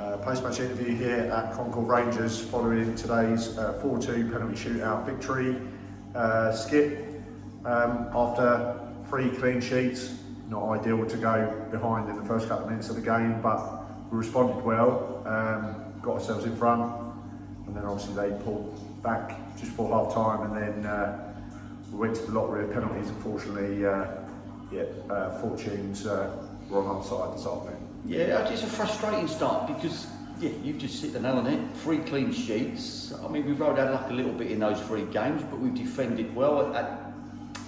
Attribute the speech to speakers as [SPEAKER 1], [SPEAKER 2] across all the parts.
[SPEAKER 1] Post-match interview here at Concord Rangers following today's 4-2 penalty shootout victory. Skip, after 3 clean sheets, not ideal to go behind in the first couple of minutes of the game, but we responded well, got ourselves in front, and then obviously they pulled back just before half time, and then we went to the lottery of penalties. Unfortunately, fortunes were on our side this afternoon.
[SPEAKER 2] Yeah, it's a frustrating start because you've just hit the nail on it. 3 clean sheets. I mean, we rode our luck a little bit in those 3 games, but we've defended well.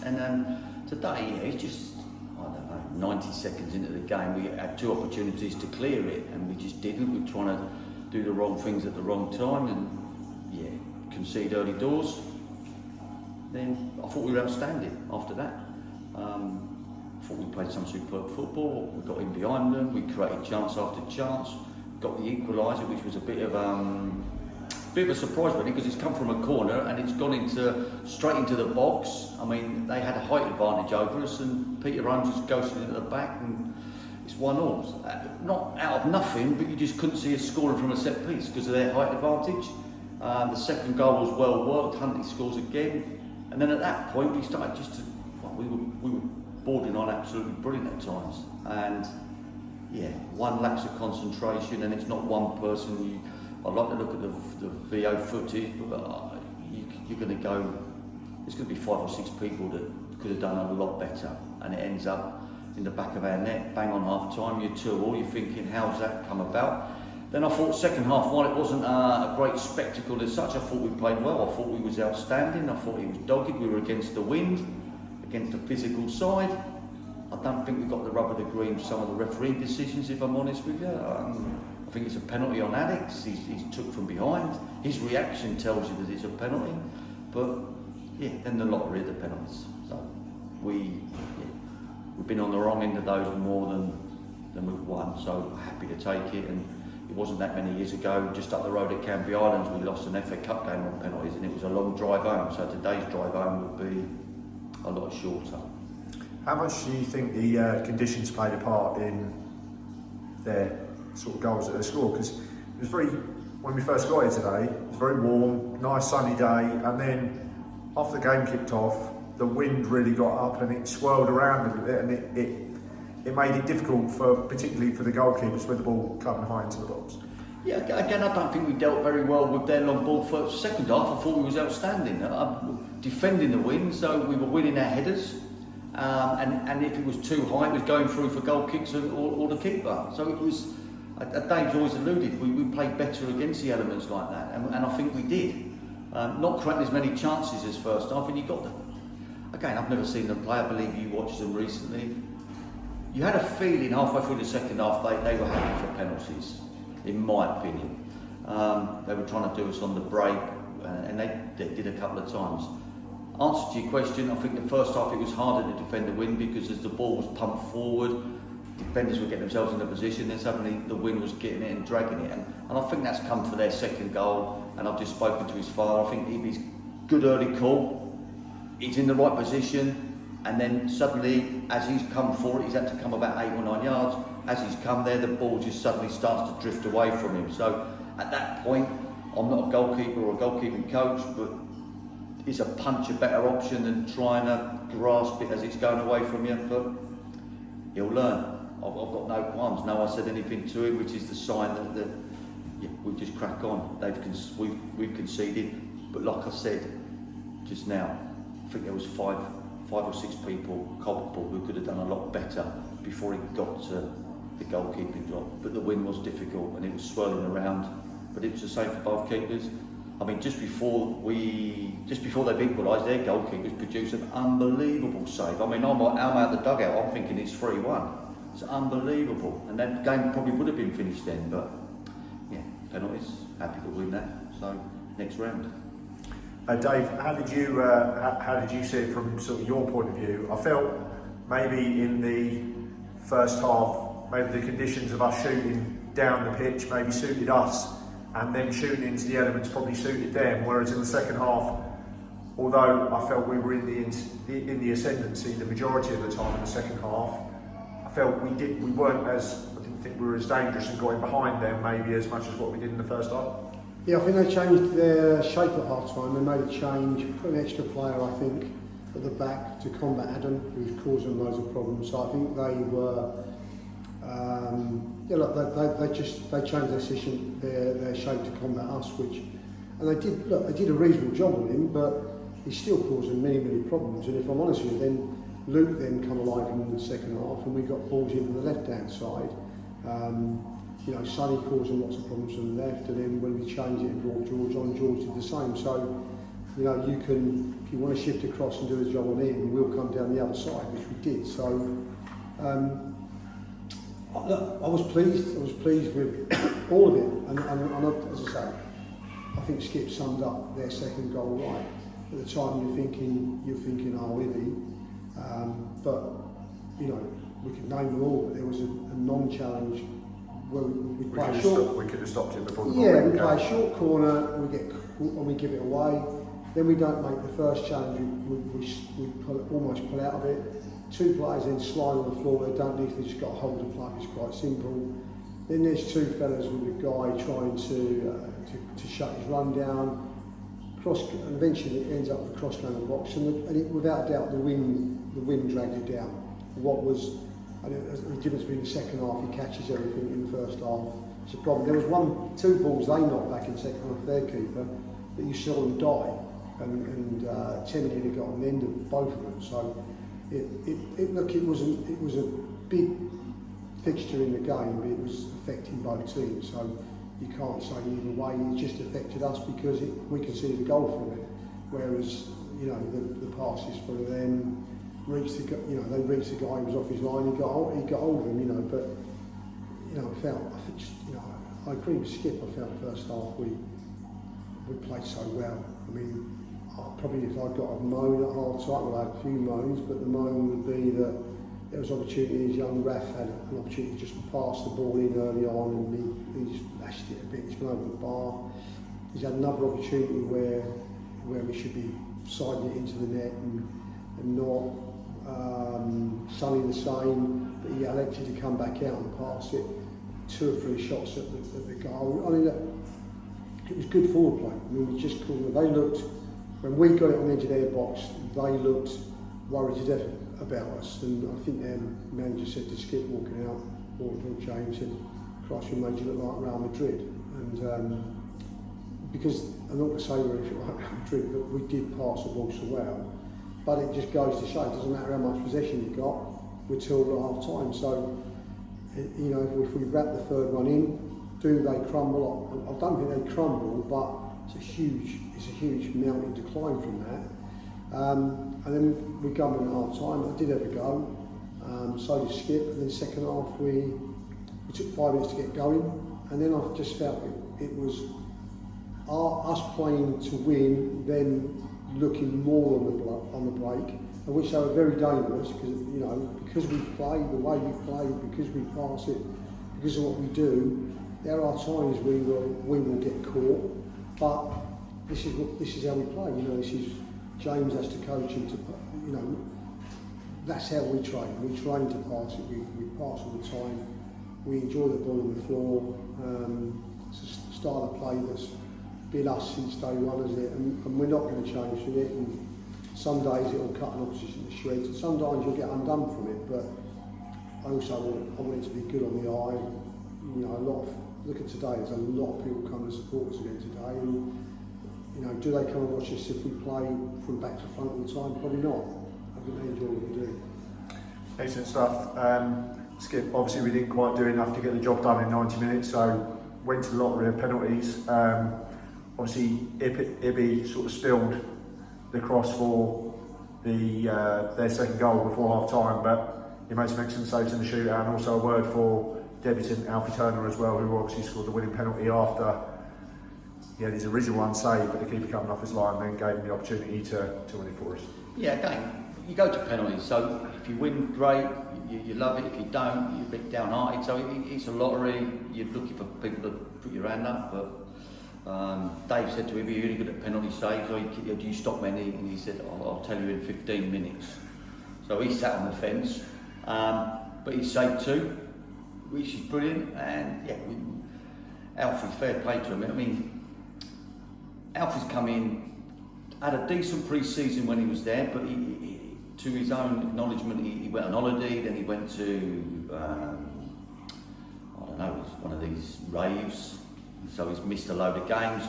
[SPEAKER 2] And then today, it's just, I don't know, 90 seconds into the game, we had 2 opportunities to clear it, and we just didn't. We were trying to do the wrong things at the wrong time, and concede early doors. Then I thought we were outstanding after that. I thought we played some superb football. We got in behind them. We created chance after chance. Got the equaliser, which was a bit of a surprise really, because it's come from a corner and it's gone straight into the box. I mean, they had a height advantage over us, and Peter Holmes just ghosted into the back, and it's 1-1. Not out of nothing, but you just couldn't see us scoring from a set piece because of their height advantage. The second goal was well worked. Huntley scores again, and then at that point we started just to. We were bordering on absolutely brilliant at times, and one lacks of concentration, and it's not one person. I'd like to look at the VO footage, but you're going to go. There's going to be 5 or 6 people that could have done a lot better, and it ends up in the back of our net, bang on half time. You're 2-2. You're thinking, how's that come about? Then I thought second half, while it wasn't a great spectacle as such, I thought we played well. I thought we was outstanding. I thought he was dogged. We were against the wind, against the physical side. I don't think we got the rub of the green with some of the refereeing decisions, if I'm honest with you. I think it's a penalty on Alex. He's took from behind. His reaction tells you that it's a penalty. But then the lottery of the penalties. So we've been on the wrong end of those more than we've won. So happy to take it. And it wasn't that many years ago, just up the road at Canby Islands, we lost an FA Cup game on penalties, and it was a long drive home. So today's drive home would be a lot shorter.
[SPEAKER 1] How much do you think the conditions played a part in their sort of goals that they scored? Because it was when we first got here today, it was very warm, nice sunny day, and then after the game kicked off, the wind really got up and it swirled around a bit, and it made it difficult particularly for the goalkeepers with the ball coming high into the box.
[SPEAKER 2] Yeah, again, I don't think we dealt very well with their long ball for second half. I thought we was outstanding, defending the wind, so we were winning our headers. And if it was too high, it was going through for goal kicks or the keeper. So it was, Dave's always alluded, we played better against the elements like that, and I think we did. Not creating as many chances as first half, and you got again, I've never seen them play. I believe you watched them recently. You had a feeling halfway through the second half they were happy for penalties, in my opinion. They were trying to do us on the break, and they did a couple of times. Answer to your question, I think the first half it was harder to defend the wind because as the ball was pumped forward, defenders were getting themselves in a position, then suddenly the wind was getting it and dragging it. And I think that's come for their second goal, and I've just spoken to his father. I think he's good early call, he's in the right position, and then suddenly as he's come forward, he's had to come about 8 or 9 yards. As he's come there, the ball just suddenly starts to drift away from him. So at that point, I'm not a goalkeeper or a goalkeeping coach, but is a punch a better option than trying to grasp it as it's going away from you? But he'll learn. I've got no qualms. No one said anything to him, which is the sign that we just crack on. We've conceded, but like I said just now, I think there was 5 or 6 people culpable who could have done a lot better before it got to the goalkeeping job. But the wind was difficult and it was swirling around. But it was the same for both keepers. I mean, just before they've equalised, their goalkeepers produced an unbelievable save. I mean, I'm out the dugout, I'm thinking it's 3-1. It's unbelievable. And that game probably would have been finished then, but penalties, happy to win that. So, next round.
[SPEAKER 1] Dave, how did you see it from sort of your point of view? I felt maybe in the first half, maybe the conditions of us shooting down the pitch maybe suited us, and then shooting into the elements probably suited them. Whereas in the second half, although I felt we were in the ascendancy the majority of the time in the second half, I felt we weren't as, I didn't think we were as dangerous and got in behind them maybe as much as what we did in the first half.
[SPEAKER 3] Yeah, I think they changed their shape at half time. They made a change, put an extra player, I think, at the back to combat Adam, who's causing loads of problems. So I think they were, yeah, look, they changed their shape to combat us, and they did a reasonable job on him, but he's still causing many problems. And if I'm honest with you, then Luke then come alive in the second half, and we got balls in from the left-hand side. You know, Sonny causing lots of problems from the left, and then when we changed it and brought George on, George did the same. So, you know, you can, if you want to shift across and do the job on him, we'll come down the other side, which we did. So, look, I was pleased with all of it, and as I say, I think Skip summed up their second goal right. At the time, you're thinking, oh, Eyrie, but you know, we could name them all. But there was a non-challenge where we play a short.
[SPEAKER 1] We could have stopped it before the
[SPEAKER 3] ball. Yeah, we play a short corner, we give it away. Then we don't make the first challenge. We almost pull out of it. Two players then slide on the floor. They don't need. They just got to hold the plug. It's quite simple. Then there's two fellas with a guy trying to shut his run down. And eventually it ends up with a cross down the box, and without doubt the wind dragged it down. What was the difference between the second half? He catches everything in the first half. It's a problem. There was two balls they knocked back in the second half of their keeper that you saw them die, and Timothy had got on the end of both of them. So it was a big fixture in the game, but it was affecting both teams. So you can't say either way. It just affected us because we conceded a goal from it. Whereas, you know, the passes for them reached the guy who was off his line. He got hold of him, you know. But you know, I agree with Skip. I felt the first half we played so well. I mean, probably if I'd got a moan at half time, well, I had a few moans, but the moan would be that there was opportunities. Young Raf had an opportunity just to pass the ball in early on, and he just lashed it a bit. He's gone over the bar. He's had another opportunity where we should be siding it into the net and not. Sonny the same, but he elected to come back out and pass it. 2 or 3 shots at the goal. I mean, it was good forward play. I mean, we just called them. They looked, when we got it on the edge of their box, they looked worried to death about us. And I think their manager said to Skip walking out, James said, "Christ, we made you look like Real Madrid." And because I'm not going to say we're anything like Real Madrid, but we did pass the ball so well. But it just goes to show it doesn't matter how much possession you've got, we're tilled at half time. So, you know, if we wrap the third one in, do they crumble? I don't think they crumble, but it's a huge mountain decline from that. And then we come in at half time. I did have a go, so did Skip. And then second half we took 5 minutes to get going, and then I just felt it was us playing to win, then looking more on the break, and which they were very dangerous because we play the way we play, because we pass it, because of what we do. There are times we will get caught, but this is how we play. You know, James has to coach him to, you know, that's how we train. We train to pass it. We pass all the time. We enjoy the ball on the floor. It's a style of play that's been us since day one, isn't it? And we're not going to change from it. And some days it will cut an opposition to shreds, and sometimes you'll get undone from it. But I also want it to be good on the eye. You know, look at today. There's a lot of people come to support us again today. And, you know, do they come and watch us if we play from back to front all the time? Probably not. I think they enjoy what we do.
[SPEAKER 1] Excellent stuff. Skip, obviously we didn't quite do enough to get the job done in 90 minutes, so went to the lottery of penalties. Obviously, Ibby sort of spilled the cross for their second goal before half time, but he made some excellent saves in the shootout, and also a word for debutant Alfie Turner as well, who obviously scored the winning penalty after he had his original one saved, but the keeper coming off his line then gave him the opportunity to win it for us.
[SPEAKER 2] Yeah, again, you go to penalties, so if you win, great, you love it. If you don't, you're a bit downhearted. So it's a lottery. You're looking for people to put your hand up, but Dave said to him, "You're really good at penalty saves, or do you stop many?" And he said, "I'll tell you in 15 minutes." So he sat on the fence. but he's saved 2, which is brilliant. And yeah, Alfie, fair play to him. I mean, Alfie's come in, had a decent pre-season when he was there, but he, to his own acknowledgement, he went on holiday, then he went to, I don't know, it's one of these raves, so he's missed a load of games.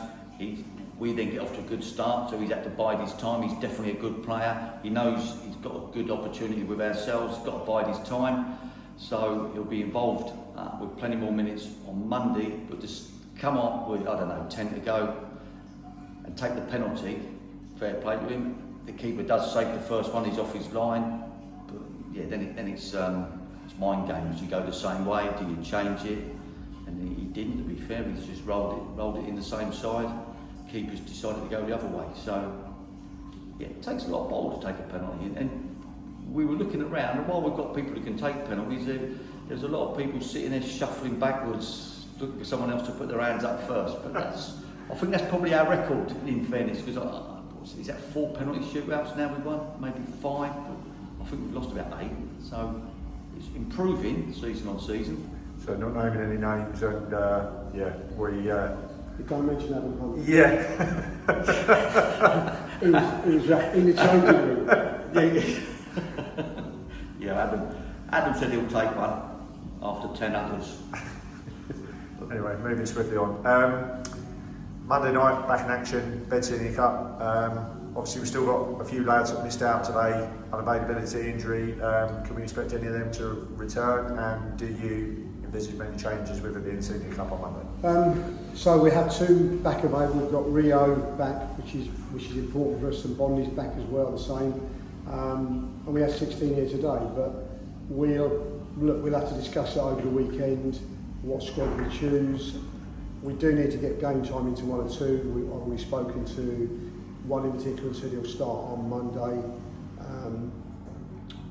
[SPEAKER 2] We then get off to a good start, so he's had to bide his time. He's definitely a good player. He knows he's got a good opportunity with ourselves, he's got to bide his time, so he'll be involved with plenty more minutes on Monday, but just come on with, I don't know, 10 to go and take the penalty. Fair play to him. The keeper does save the first one, he's off his line, but yeah, then it's mind games. You go the same way, do you change it? And he didn't, to be fair. He's just rolled it in the same side. Keeper's decided to go the other way. So yeah, it takes a lot of ball to take a penalty. And we were looking around, and while we've got people who can take penalties, there's a lot of people sitting there shuffling backwards, looking for someone else to put their hands up first. But I think that's probably our record, in fairness, because is that 4 penalty shootouts now we've won? Maybe 5, but I think we've lost about 8. So it's improving season on season.
[SPEAKER 1] So not naming any names, and yeah, we.
[SPEAKER 3] You can't mention Adam Hunt.
[SPEAKER 1] Yeah.
[SPEAKER 3] he was in the changing room.
[SPEAKER 2] Yeah, Adam said he'll take one after 10 others.
[SPEAKER 1] Anyway, moving swiftly on. Monday night, back in action, Bedfordshire Cup. Obviously, we've still got a few lads that missed out today, unavailability, injury. Can we expect any of them to return? And do you envisage many changes with it being Senior Cup on Monday?
[SPEAKER 3] So we have 2 back available. We've got Rio back, which is important for us, and Bondi's back as well, the same. And we had 16 here today, but we'll have to discuss it over the weekend, what squad we choose. We do need to get game time into 1 or 2. We've already spoken to one in particular and said he'll start on Monday.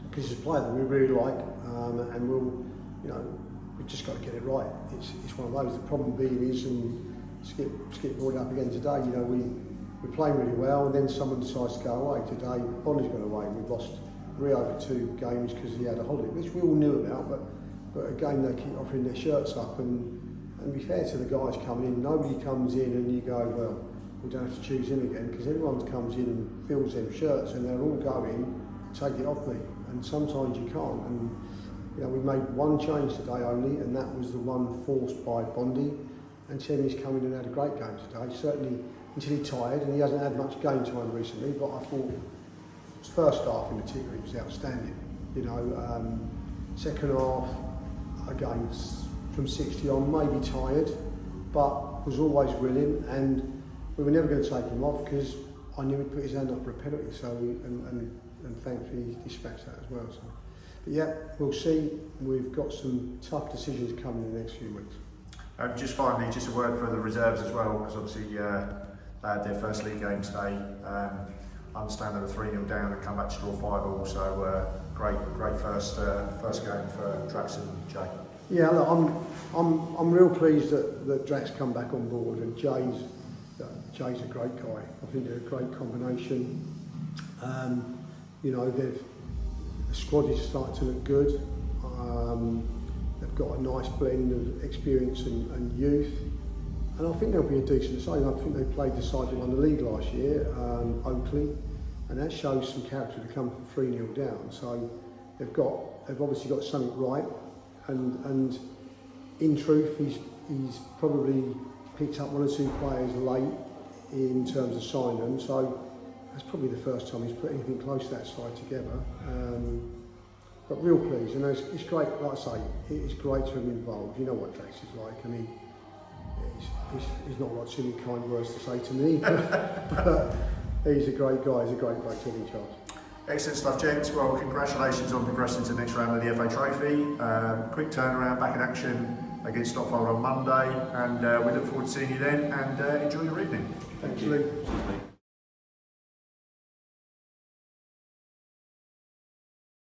[SPEAKER 3] Because he's a player that we really like, and we've just got to get it right. It's one of those. The problem being is, and Skip brought it up again today, we're playing really well, and then someone decides to go away. Today, Bonnie's gone away, and we've lost Rio for 2 games because he had a holiday, which we all knew about, but again, they keep offering their shirts up, and be fair to the guys coming in, nobody comes in and you go, well, we don't have to choose him again, because everyone comes in and fills them shirts and they're all going, take it off me, and sometimes you can't. And we made 1 change today only, and that was the one forced by Bondi, and Timmy's come in and had a great game today, certainly until he tired, and he hasn't had much game time recently, but I thought his first half in particular was outstanding. Second half, again, from 60 on, maybe tired, but was always willing, and we were never going to take him off because I knew he'd put his hand up for a penalty, so and thankfully he dispatched that as well. So, but yeah, we'll see. We've got some tough decisions coming in the next few weeks.
[SPEAKER 1] Just finally, just a word for the reserves as well, because obviously they had their first league game today. I understand they were 3-0 down and come back to draw 5-5, so great first game for Drax and Jay.
[SPEAKER 3] Yeah, look, I'm real pleased that Drax come back on board, and Jay's a great guy. I think they're a great combination. The squad is starting to look good. They've got a nice blend of experience and youth, and I think they'll be a decent side. I think they played decisively on the league last year, Oakley, and that shows some character to come from 3-0 down. So they've obviously got something right. And in truth, he's probably picked up 1 or 2 players late in terms of signing them, so that's probably the first time he's put anything close to that side together. But real pleased, and it's great, like I say, it's great to have him involved. You know what Drax is like. I mean, he's not got too many kind words to say to me, but he's a great guy, he's a great bloke to have in charge.
[SPEAKER 1] Excellent stuff, gents. Well, congratulations on progressing to the next round of the FA Trophy. Quick turnaround, back in action against Stotfold on Monday, and we look forward to seeing you then, and enjoy your evening.
[SPEAKER 3] Thank you.